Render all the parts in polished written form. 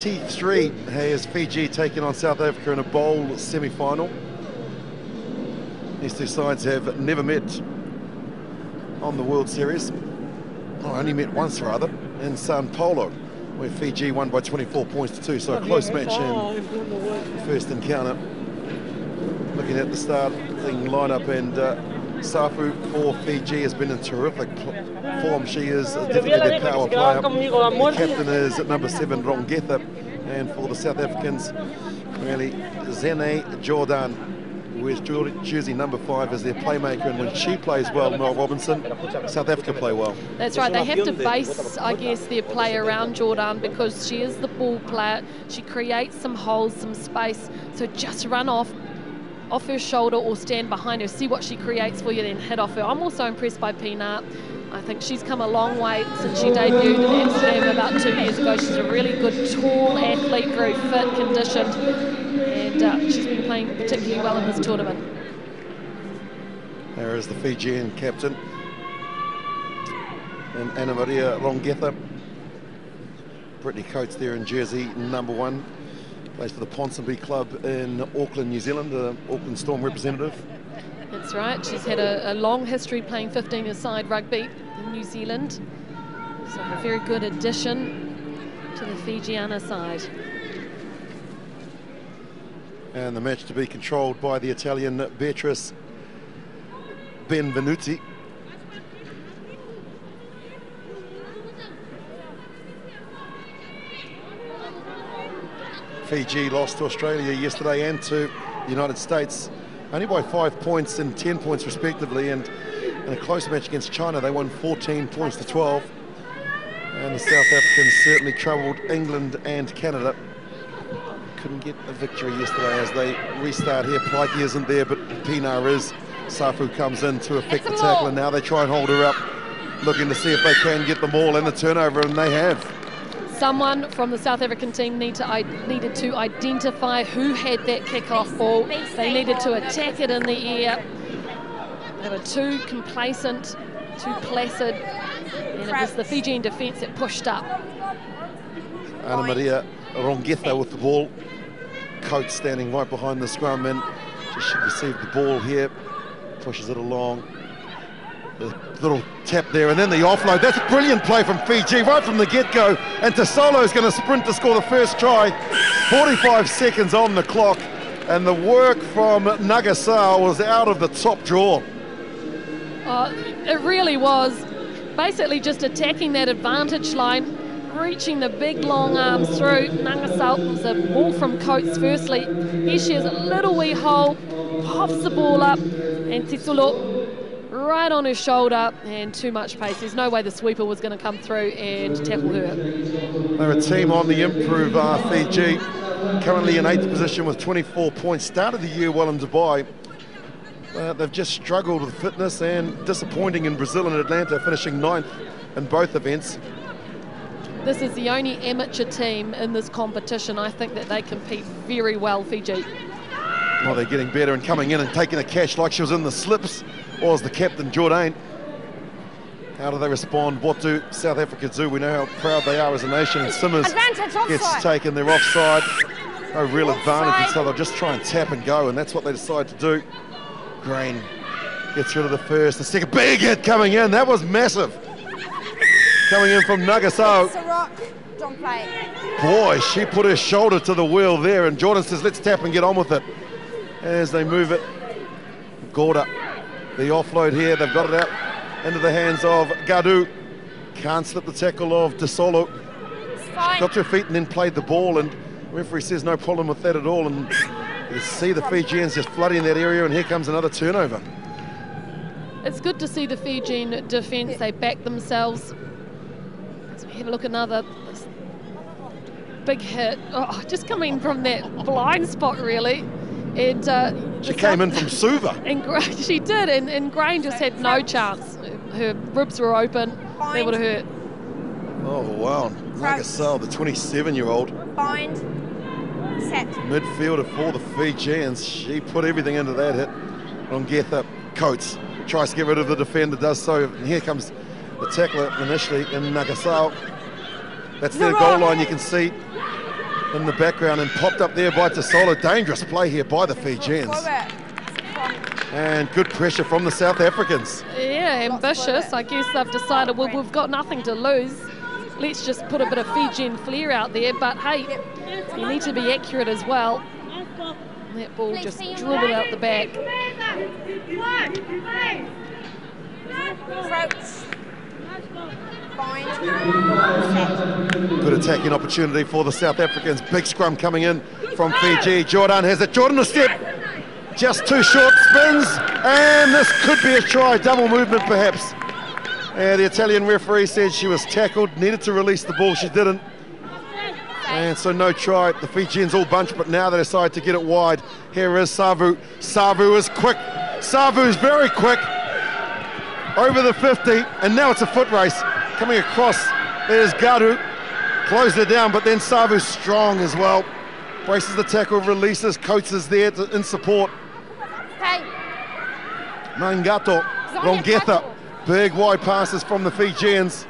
T3 has Fiji taking on South Africa in a bowl semi-final. These two sides have never met on the World Series. Oh, only met once rather, in Sao Paulo, where Fiji won by 24 points to 2, so a close match in the first encounter. Looking at the starting lineup, and Safu for Fiji has been in terrific form. She is definitely their power player. The captain is at number 7, Rongetha, and for the South Africans, really, Zene Jordan, who is jersey number 5, is their playmaker, and when she plays well, Mel Robinson, South Africa play well. That's right, they have to base, I guess, their play around Jordan because she is the ball player. She creates some holes, some space, so just run off her shoulder or stand behind her, see what she creates for you, then hit off her. I'm also impressed by Pina. I think she's come a long way since she debuted in Amsterdam about 2 years ago. She's a really good, tall athlete, very fit, conditioned, and she's been playing particularly well in this tournament. There is the Fijian captain, and Anna Maria Rongetha. Brittany Coates there in jersey number 1. Plays for the Ponsonby Club in Auckland, New Zealand, the Auckland Storm representative. That's right, she's had a long history playing 15-a-side rugby in New Zealand. So a very good addition to the Fijiana side. And the match to be controlled by the Italian Beatrice Benvenuti. Fiji lost to Australia yesterday and to the United States, only by 5 points and 10 points respectively, and in a close match against China they won 14 points to 12. And the South Africans certainly troubled England and Canada. Couldn't get a victory yesterday as they restart here. Plaiki isn't there, but Pina is. Safu comes in to effect the tackle, and now they try and hold her up, looking to see if they can get the ball and the turnover, and they have. Someone from the South African team needed to identify who had that kick-off ball. They needed to attack it in the air. They were too complacent, too placid, and it was the Fijian defence that pushed up. Anna Maria Rongetha with the ball. Coates standing right behind the scrum, and she should receive the ball here. Pushes it along. The little tap there, and then the offload. That's a brilliant play from Fiji right from the get-go, and Tesolo is going to sprint to score the first try. 45 seconds on the clock, and the work from Nagasao was out of the top drawer. It really was. Basically just attacking that advantage line, reaching the big long arms through. Nagasao was a ball from Coates firstly. Here she has a little wee hole, pops the ball up, and Tesolo right on her shoulder, and too much pace. There's no way the sweeper was going to come through and tackle her. They're a team on the improve, Fiji. Currently in 8th position with 24 points. Started the year well in Dubai. They've just struggled with fitness, and disappointing in Brazil and Atlanta, finishing 9th in both events. This is the only amateur team in this competition. I think that they compete very well, Fiji. Well, they're getting better and coming in and taking a catch like she was in the slips, was the captain, Jordan. How do they respond? What do South Africa do? We know how proud they are as a nation, and Simmers gets taken. They're offside. No real advantage, and so they'll just try and tap and go, and that's what they decide to do. Green gets rid of the first. The second, big hit coming in. That was massive. Coming in from Nagasao. Boy, she put her shoulder to the wheel there, and Jordan says, let's tap and get on with it. As they move it, Gorda, the offload here, they've got it out into the hands of Gadu. Can't slip the tackle of Tesolo. Got to her feet and then played the ball, and the referee says no problem with that at all. And you see the Fijians just flooding that area, and here comes another turnover. It's good to see the Fijian defence. They back themselves. So we have a look at another big hit. Oh, just coming from that blind spot, really. And she came in from Suva. And she did, and Grain just had no chance. Her ribs were open. They would have hurt. Oh, wow. Nagasao, the 27-year-old. Midfielder for the Fijians. She put everything into that hit. Rongetha, Coates tries to get rid of the defender, does so. And here comes the tackler initially in Nagasao. That's their goal line, you can see. in the background and popped up there by Tasolo. Dangerous play here by the Fijians. And good pressure from the South Africans. Yeah, ambitious. I guess they've decided, well, we've got nothing to lose. Let's just put a bit of Fijian flair out there. But hey, you need to be accurate as well. That ball just dribbled out the back. Good attacking opportunity for the South Africans. Big scrum coming in from Fiji. Jordan has it. Jordan a step. Just too short, spins, and this could be a try. Double movement perhaps. And the Italian referee said she was tackled, needed to release the ball. She didn't. And so no try. The Fijians all bunched, but now they decide to get it wide. Here is Savu. Savu is quick. Savu is very quick. Over the 50, and now it's a foot race. Coming across, there's Garu. Closed it down, but then Savu's strong as well. Braces the tackle, releases, Coates is there in support. Mangato, Rongetha. Big wide passes from the Fijians.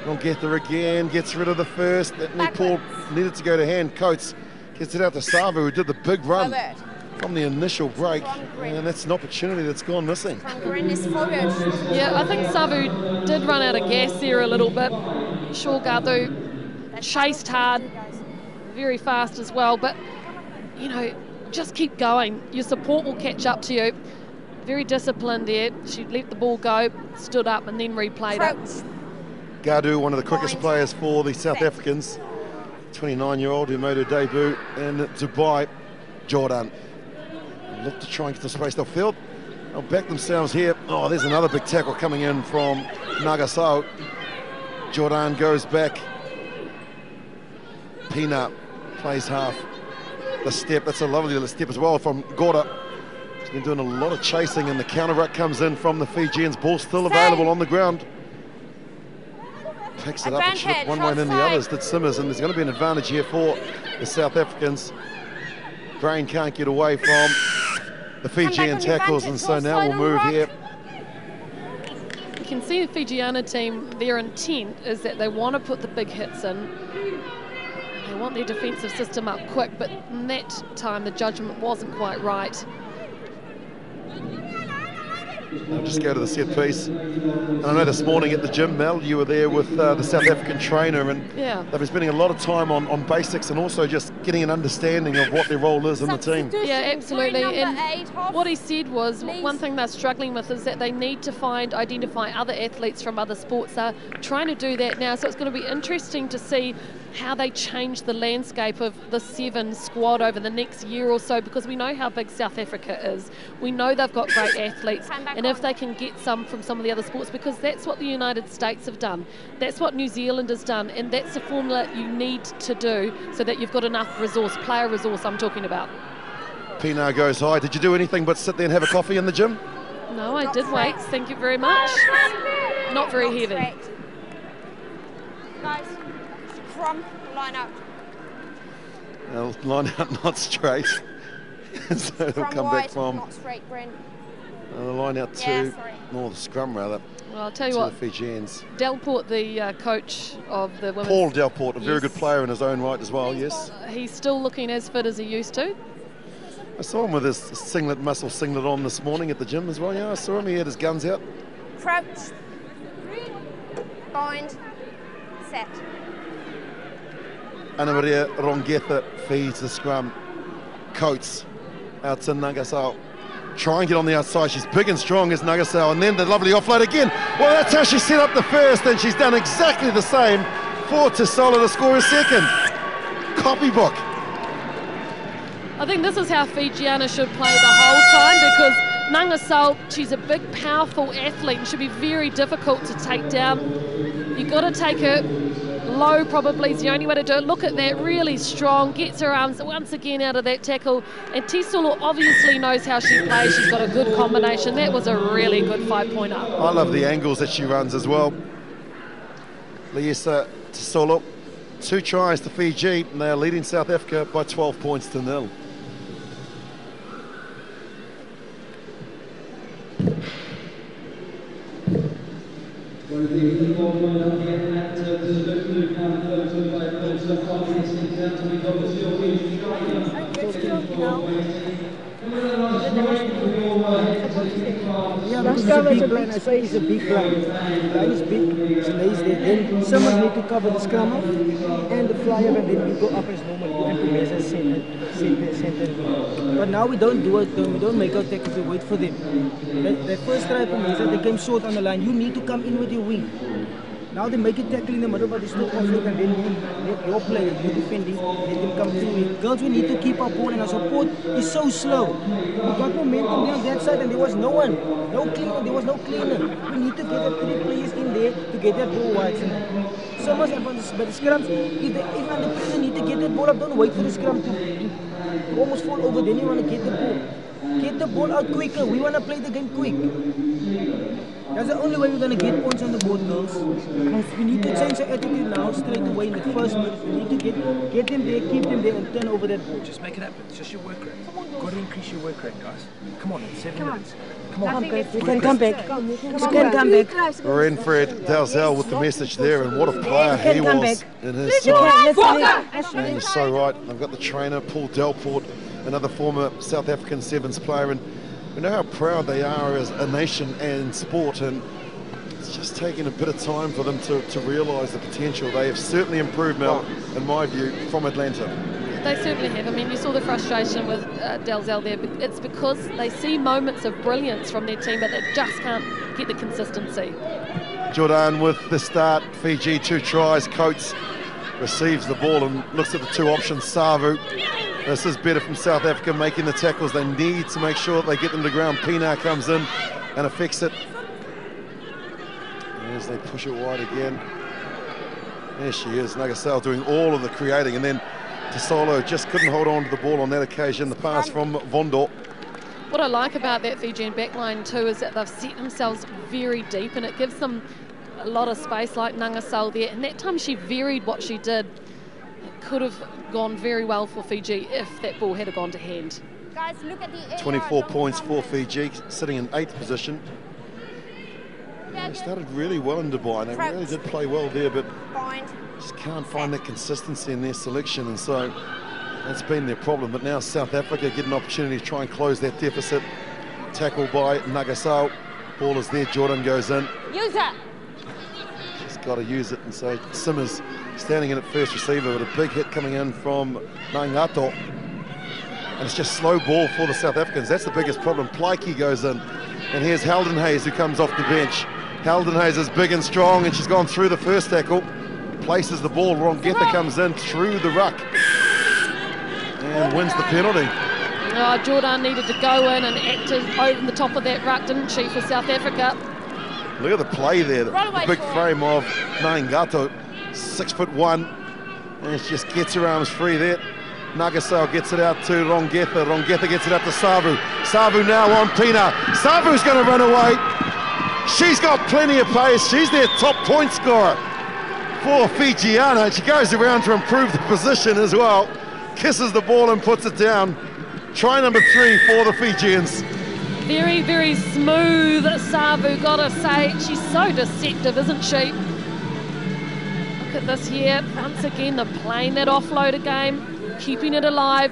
Rongetha again gets rid of the first. That ball needed to go to hand. Coates gets it out to Savu, who did the big run from the initial break. And that's an opportunity that's gone missing. Yeah, I think Savu did run out of gas there a little bit. Shorgadu chased hard, very fast as well. But, you know, just keep going. Your support will catch up to you. Very disciplined there. She let the ball go, stood up, and then replayed it. Gadu, one of the quickest players for the South Africans. 29-year-old who made her debut in Dubai. Jordan look to try and get the space. They'll back themselves here. Oh, there's another big tackle coming in from Nagasao. Jordan goes back. Pina plays half. The step, that's a lovely little step as well from Gorda. He's been doing a lot of chasing, and the counter ruck comes in from the Fijians. Ball still available on the ground. Picks it up and slipped one way and then the others did Simmers, and there's going to be an advantage here for the South Africans. Brain can't get away from the Fijian tackles, and so now we'll move here. You can see the Fijiana team, their intent is that they want to put the big hits in. They want their defensive system up quick, but in that time the judgment wasn't quite right. I'll just go to the set piece. And I know this morning at the gym, Mel, you were there with the South African trainer, and they've been spending a lot of time on basics and also just getting an understanding of what their role is in the team. Yeah, absolutely. And what he said was one thing they're struggling with is that they need to identify other athletes from other sports. They're trying to do that now, so it's going to be interesting to see how they change the landscape of the 7 squad over the next year or so, because we know how big South Africa is. We know they've got great athletes, and if they can get some from some of the other sports, because that's what the United States have done, that's what New Zealand has done, and that's the formula you need to do so that you've got enough resource, player resource I'm talking about. Pina goes high. Did you do anything but sit there and have a coffee in the gym? No, I did wait. Thank you very much. Not very heavy. Guys, from line up. They'll line out not straight. So they'll come back from not straight, Brent. the line out to the scrum rather. Well, I'll tell you what, the Fijians. Delport, the coach of the women's... Paul Delport, a very good player in his own right as well, yes. He's still looking as fit as he used to. I saw him with his singlet, muscle singlet on this morning at the gym as well. Yeah, I saw him, he had his guns out. Crouch. Bind. Set. Ana Maria Rongetha feeds the scrum. Coates out to Nagasao. Try and get on the outside. She's big and strong as Nagasao, and then the lovely offload again. Well, that's how she set up the first, and she's done exactly the same for Tasola to score a second. Copybook. I think this is how Fijiana should play the whole time, because Nagasao, she's a big, powerful athlete and should be very difficult to take down. You've got to take her low, probably is the only way to do it. Look at that, really strong, gets her arms once again out of that tackle. And Tisolo obviously knows how she plays. She's got a good combination. That was a really good 5-pointer. I love the angles that she runs as well. Liesa Tisolo, 2 tries to Fiji, and they are leading South Africa by 12 points to 0. Yeah, this is a big line. I say it's a big line. The line is big, stays there. Then someone need to cover the scrum off and the flyer, and then you go up as normal. You and Pumeza center. But now we don't do it. We don't make our tackles. We wait for them. The first try Pumeza, they came short on the line. You need to come in with your wing. Now they make a tackle in the middle, but they still offload, and then your player, you defending, let them come through. Girls, we need to keep our ball, and our support is so slow. We got momentum there on that side, and there was no one, no cleaner, there was no cleaner. We need to get the 3 players in there to get that ball wide. So much advantage, but the scrums, if under pressure need to get that ball up, don't wait for the scrum to almost fall over, then you want to get the ball. Get the ball out quicker, we want to play the game quick. That's the only way we're going to get points on the board, girls. We need to change our attitude now, straight away in the first minute. We need to get them there, keep them there, and turn over that ball. Just make it happen. It's just your work rate. You've got to increase your work rate, guys. Come on, in 7 minutes. Come on. We can come back. We can come back. Renfred Dalzell with the message there, and what a player he was in his side. And you're so right. I've got the trainer, Paul Delport, another former South African Sevens player, and we know how proud they are as a nation and sport, and it's just taken a bit of time for them to realise the potential. They have certainly improved, Mel, in my view, from Atlanta. They certainly have. I mean, you saw the frustration with Dalzell there, but it's because they see moments of brilliance from their team, but they just can't get the consistency. Jordan with the start, Fiji 2 tries, Coates receives the ball and looks at the 2 options, Savu. This is better from South Africa making the tackles. They need to make sure that they get them to ground. Pina comes in and affects it. As they push it wide again. There she is, Nagasal doing all of the creating, and then Tasolo just couldn't hold on to the ball on that occasion. The pass from Vondor. What I like about that Fijian backline too is that they've set themselves very deep, and it gives them a lot of space, like Nangasal there. And that time she varied what she did. It could have gone very well for Fiji if that ball had gone to hand. Guys, look at the 24 points for Fiji, sitting in 8th position. They started really well in Dubai, and they really did play well there, but just can't find that consistency in their selection, and so that's been their problem. But now South Africa get an opportunity to try and close that deficit. Tackle by Nagasau. Ball is there, Jordan goes in. Use it! She's got to use it, and so Simmers standing in at first receiver, but a big hit coming in from Nangato. And it's just slow ball for the South Africans. That's the biggest problem. Plaiki goes in, and here's Halden Hayes who comes off the bench. Halden Hayes is big and strong, and she's gone through the first tackle, places the ball, Rongeta comes in through the ruck and wins the penalty. Oh, Jordan needed to go in and act over the top of that ruck, didn't she, for South Africa? Look at the play there, the big frame of Nangato, 6'1", and she just gets her arms free there. Nagasau gets it out to Rongeta. Rongeta gets it out to Savu. Savu now on Pina. Savu's going to run away. She's got plenty of pace. She's their top point scorer for Fijiana. She goes around to improve the position as well. Kisses the ball and puts it down. Try number 3 for the Fijians. Very, very smooth, Savu, gotta say. She's so deceptive, isn't she? Look at this here. Once again, they're playing that offloader game, keeping it alive.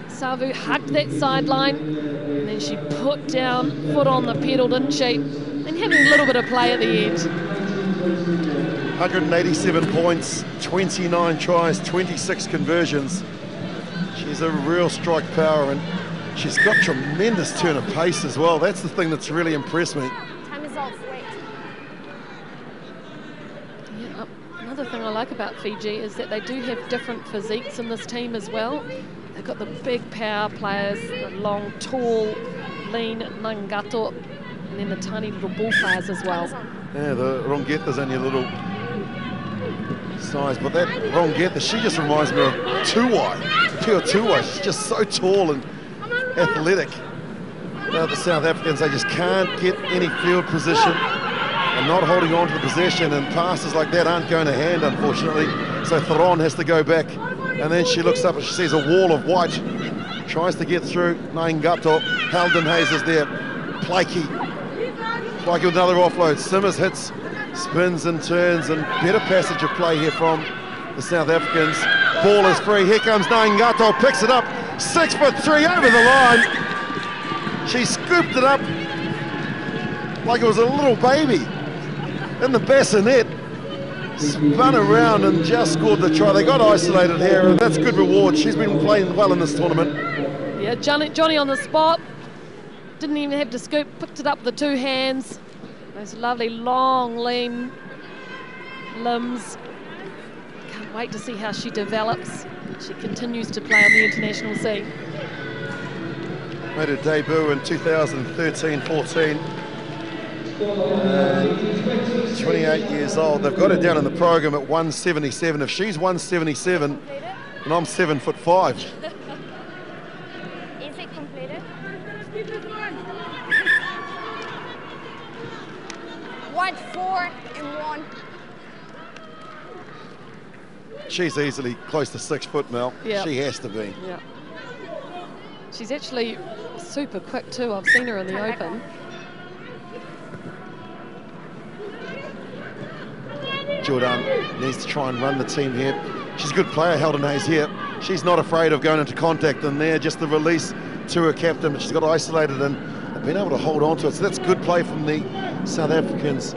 Savu hugged that sideline, and then she put down, foot on the pedal, didn't she? And having a little bit of play at the end. 187 points, 29 tries, 26 conversions. She's a real strike power, and she's got tremendous turn of pace as well. That's the thing that's really impressed me. Time is off, wait. Yeah, another thing I like about Fiji is that they do have different physiques in this team as well. They've got the big power players, the long, tall, lean Nangato, and then the tiny little ball players as well. Yeah, the Rongeta's only a little size, but that Rongeta, she just reminds me of Tuwai, pure Tuwai. She's just so tall and athletic. Now the South Africans, they just can't get any field position and not holding on to the possession, and passes like that aren't going to hand, unfortunately. So Theron has to go back, and then she looks up and she sees a wall of white, tries to get through. Naingato, Halden Hayes is there, Plaiki with another offload. Simmers hits, spins and turns, and better passage of play here from the South Africans. ball is free. Here comes Ngato, picks it up, 6'3" over the line. She scooped it up like it was a little baby in the bassinet. Spun around and just scored the try. They got isolated here, and that's good reward. She's been playing well in this tournament. Yeah, Johnny on the spot. Didn't even have to scoop, picked it up with the two hands. Those lovely, long, lean limbs. Can't wait to see how she develops. She continues to play on the international scene. Made her debut in 2013-14. 28 years old. They've got her down in the program at 177. If she's 177, and I'm 7'5". Is it completed? White 4 and 1. She's easily close to 6 foot, Mel. Yep. She has to be. Yeah. She's actually super quick too. I've seen her in the open. Jordan needs to try and run the team here. She's a good player, Helden Hayes here. She's not afraid of going into contact, and there, just the release to her captain, but she's got isolated and been able to hold on to it. So that's good play from the South Africans.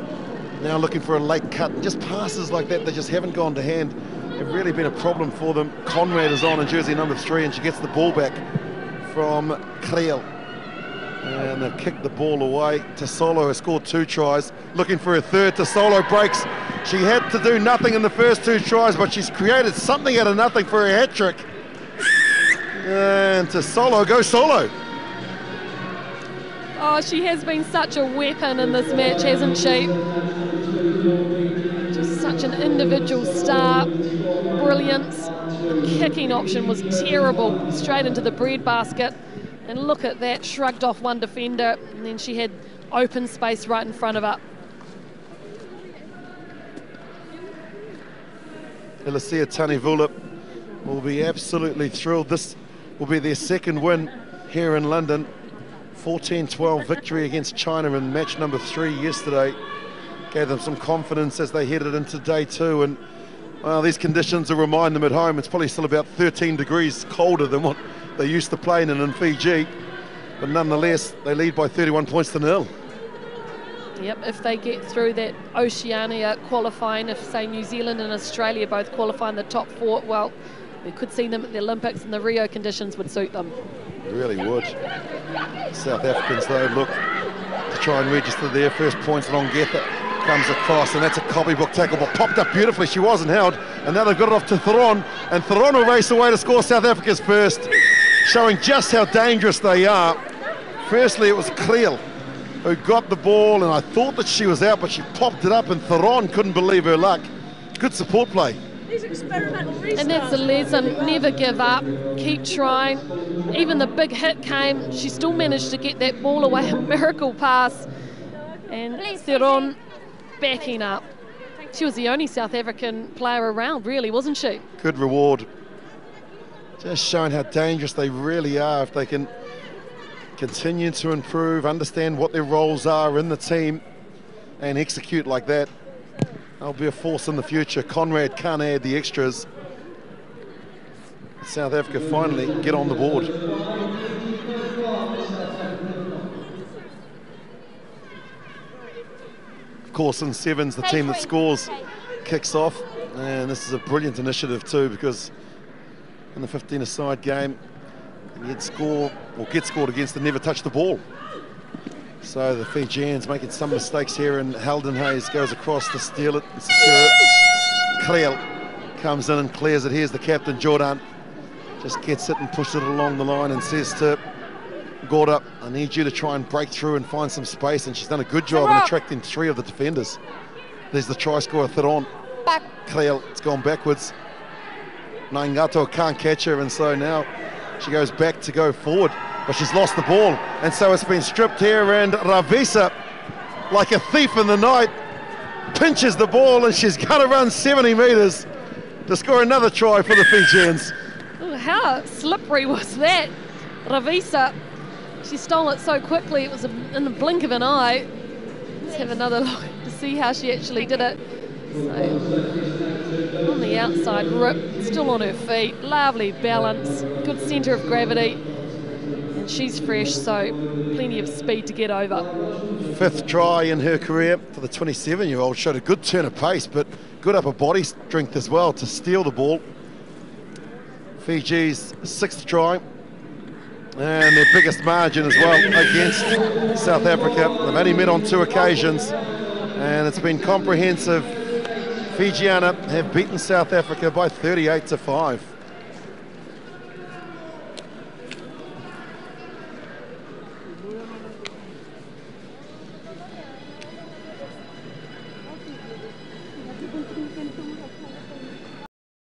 Now looking for a late cut. Just passes like that, they just haven't gone to hand. Have really been a problem for them. Conrad is on in jersey number 3, and she gets the ball back from Creel. And they've kicked the ball away. Tasolo has scored 2 tries. Looking for a third. Tasolo breaks. She had to do nothing in the first 2 tries, but she's created something out of nothing for a hat-trick. And Tasolo goes solo. Oh, she has been such a weapon in this match, hasn't she? Just such an individual star. Brilliance. The kicking option was terrible. Straight into the breadbasket. And look at that, shrugged off one defender, and then she had open space right in front of her. Elasia Tanivula will be absolutely thrilled. This will be their second win here in London. 14-12 victory against China in match number 3 yesterday. Gave them some confidence as they headed into day 2. And well, these conditions will remind them at home. It's probably still about 13 degrees colder than what they used to playing in Fiji. But nonetheless, they lead by 31 points to 0. Yep, if they get through that Oceania qualifying, if say New Zealand and Australia both qualify in the top 4, well, we could see them at the Olympics, and the Rio conditions would suit them. Really would. South Africans though look to try and register their first points. Longetha comes across, and that's a copybook tackle, but popped up beautifully. She wasn't held, and now they've got it off to Theron, and Theron will race away to score South Africa's first, showing just how dangerous they are. Firstly, it was Creel who got the ball, and I thought that she was out, but she popped it up, and Theron couldn't believe her luck. Good support play. And that's the lesson, never give up, keep trying. Even the big hit came, she still managed to get that ball away, a miracle pass. And Theron backing up. She was the only South African player around, really, wasn't she? Good reward. Just showing how dangerous they really are if they can continue to improve, understand what their roles are in the team, and execute like that. They'll be a force in the future. Conrad can't add the extras. South Africa finally get on the board. Of course, in sevens, the team that scores kicks off, and this is a brilliant initiative too, because in the 15-a-side game, you'd score or get scored against and never touch the ball. So the Fijians making some mistakes here, and Helden Hayes goes across to steal it and secure it. Creel comes in and clears it. Here's the captain, Jordan. Just gets it and pushes it along the line and says to Gorda, I need you to try and break through and find some space, and she's done a good job in attracting 3 of the defenders. There's the try scorer, Theron. Back. Creel, it's gone backwards. Ngato can't catch her, and so now she goes back to go forward, but she's lost the ball, and so it's been stripped here, and Ravisa, like a thief in the night, pinches the ball, and she's got to run 70 metres to score another try for the Fijians. Ooh, how slippery was that? Ravisa, she stole it so quickly, it was in the blink of an eye. Let's have another look to see how she actually did it. So, on the outside rip, it's still on her feet, lovely balance, good centre of gravity, and she's fresh, so plenty of speed to get over. 5th try in her career for the 27-year-old. Showed a good turn of pace, but good upper body strength as well to steal the ball. Fiji's 6th try, and their biggest margin as well against South Africa. They've only met on 2 occasions, and it's been comprehensive. Fijiana have beaten South Africa by 38-5.